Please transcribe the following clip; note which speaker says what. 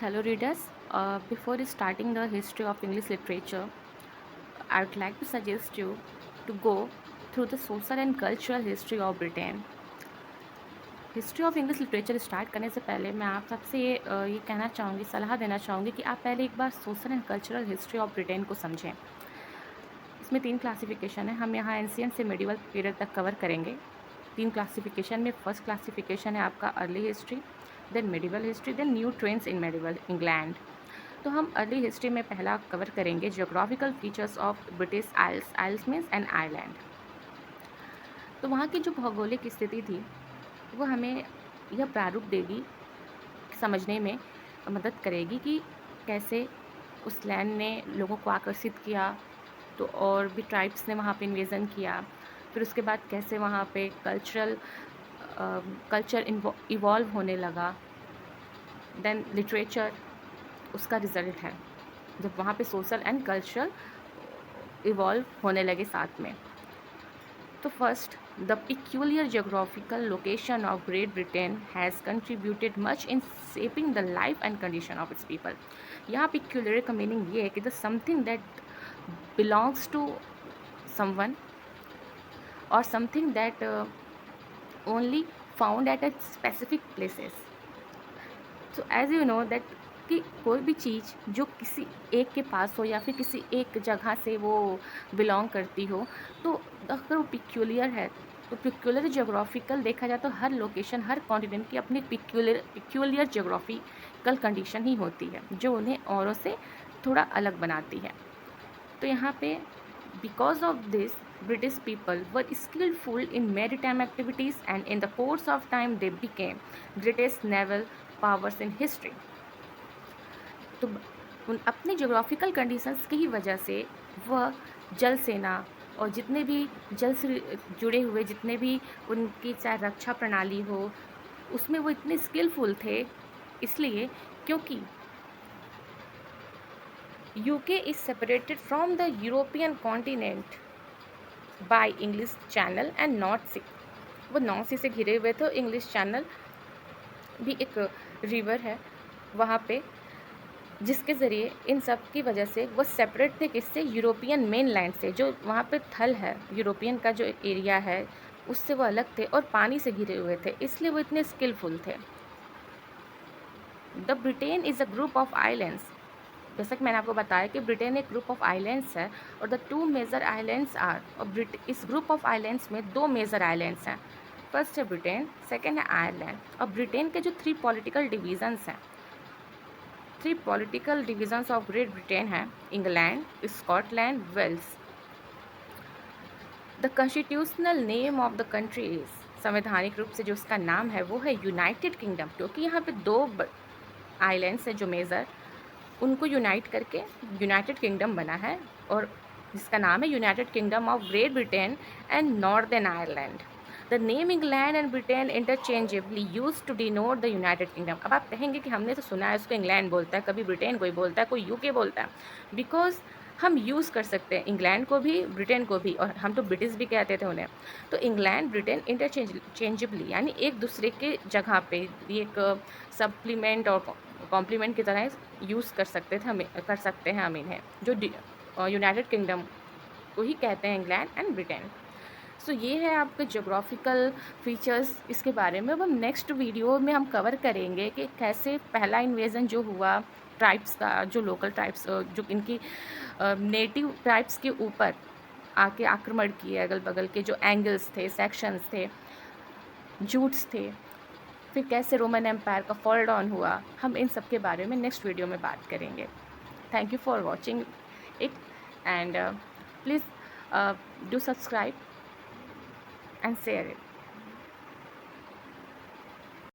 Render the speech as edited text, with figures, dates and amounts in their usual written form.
Speaker 1: Hello readers, before starting the history of English literature, I would like to suggest you to go through the social and cultural history of Britain. History of English literature start करने से पहले मैं आप सबसे ये कहना चाहूँगी, सलाह देना चाहूँगी कि आप पहले एक बार social and cultural history of Britain को समझें। इसमें 3 क्लासिफिकेशन है, हम यहाँ एंशिएंट से मिडिवल पीरियड तक कवर करेंगे। 3 क्लासिफिकेशन में फर्स्ट क्लासिफिकेशन है आपका early history, then medieval history, then new trends in medieval England. तो हम अर्ली हिस्ट्री में पहला कवर करेंगे geographical features of British Isles. Isles means an island. तो वहाँ की जो भौगोलिक स्थिति थी वो हमें यह प्रारूप देगी, समझने में मदद करेगी कि कैसे उस लैंड ने लोगों को आकर्षित किया, तो और भी ट्राइब्स ने वहाँ पे इन्वेजन किया। फिर उसके बाद कैसे वहाँ पे कल्चर इवॉल्व होने लगा। देन लिटरेचर उसका रिजल्ट है, जब वहाँ पे सोशल एंड कल्चरल इवॉल्व होने लगे साथ में। तो first, the peculiar geographical location of Great Britain has contributed much in shaping the life and condition of its people. यहाँ peculiar का मीनिंग ये है कि the something that belongs to someone or something that only found at a specific places. So as you know that कि कोई भी चीज़ जो किसी एक के पास हो या फिर किसी एक जगह से वो बिलोंग करती हो, तो अगर वो पिक्यूलियर है तो पिक्यूलियर जोग्राफिकल देखा जाए तो हर लोकेशन, हर कॉन्टिनेंट की अपनी पिक्यूलियर जोग्राफिकल कंडीशन ही होती है जो उन्हें औरों से थोड़ा अलग बनाती है। तो यहाँ पे because of this British people were skillful in maritime activities and in the course of time they became greatest naval powers in history. तो उन अपनी जोग्राफिकल कंडीशंस की ही वजह से वह जल सेना और जितने भी जल से जुड़े हुए जितने भी उनकी चाहे रक्षा प्रणाली हो, उसमें वो इतने स्किलफुल थे, इसलिए क्योंकि UK is separated from the European continent by English Channel and North Sea. वो नॉर्थ सी से घिरे हुए थे। इंग्लिश चैनल भी एक रिवर है वहाँ पे, जिसके ज़रिए इन सब की वजह से वो सेपरेट थे किससे, यूरोपियन मेन लैंड से। जो वहाँ पे थल है, यूरोपियन का जो एरिया है, उससे वो अलग थे और पानी से घिरे हुए थे, इसलिए वो इतने स्किलफुल थे। The Britain is a group of islands. जैसा कि मैंने आपको बताया कि ब्रिटेन एक ग्रुप ऑफ आइलैंड्स है और द 2 मेजर आइलैंड्स आर, और इस ग्रुप ऑफ आइलैंड्स में 2 मेजर आइलैंड्स हैं। फर्स्ट है ब्रिटेन, सेकेंड है आयरलैंड। और ब्रिटेन के जो 3 पॉलिटिकल डिवीजन्स हैं, 3 political divisions of Great Britain हैं, England, Scotland, Wales. The constitutional name of the country is, संवैधानिक रूप से जो उसका नाम है वो है यूनाइटेड किंगडम, क्योंकि यहाँ पे 2 आइलैंड्स हैं जो मेजर, उनको यूनाइट करके यूनाइटेड किंगडम बना है, और जिसका नाम है United Kingdom of Great Britain and Northern Ireland. The name England and Britain interchangeably use to denote the United Kingdom. अब आप कहेंगे कि हमने तो सुना है उसको इंग्लैंड बोलता है, कभी ब्रिटेन कोई बोलता है, कोई यूके बोलता है। बिकॉज हम यूज़ कर सकते हैं इंग्लैंड को भी, ब्रिटेन को भी, और हम तो ब्रिटिश भी कहते थे उन्हें। तो इंग्लैंड ब्रिटेन इंटरचेंजेबली यानी एक दूसरे के जगह पे एक सप्लीमेंट और कॉम्प्लीमेंट की तरह यूज़ कर सकते थे, हम कर सकते हैं हम इन्हें, जो यूनाइटेड किंगडम को ही कहते हैं इंग्लैंड एंड ब्रिटेन। सो ये है आपके जोग्राफिकल फीचर्स इसके बारे में। अब हम नेक्स्ट वीडियो में हम कवर करेंगे कि कैसे पहला इन्वेजन जो हुआ ट्राइब्स का, जो लोकल ट्राइब्स जो इनकी नेटिव ट्राइब्स के ऊपर आके आक्रमण किए, अगल बगल के जो एंगल्स थे, सेक्शंस थे, जूट्स थे, फिर कैसे रोमन एम्पायर का फॉल डाउन हुआ, हम इन सब के बारे में नेक्स्ट वीडियो में बात करेंगे। Thank you for watching it and please do subscribe and share it.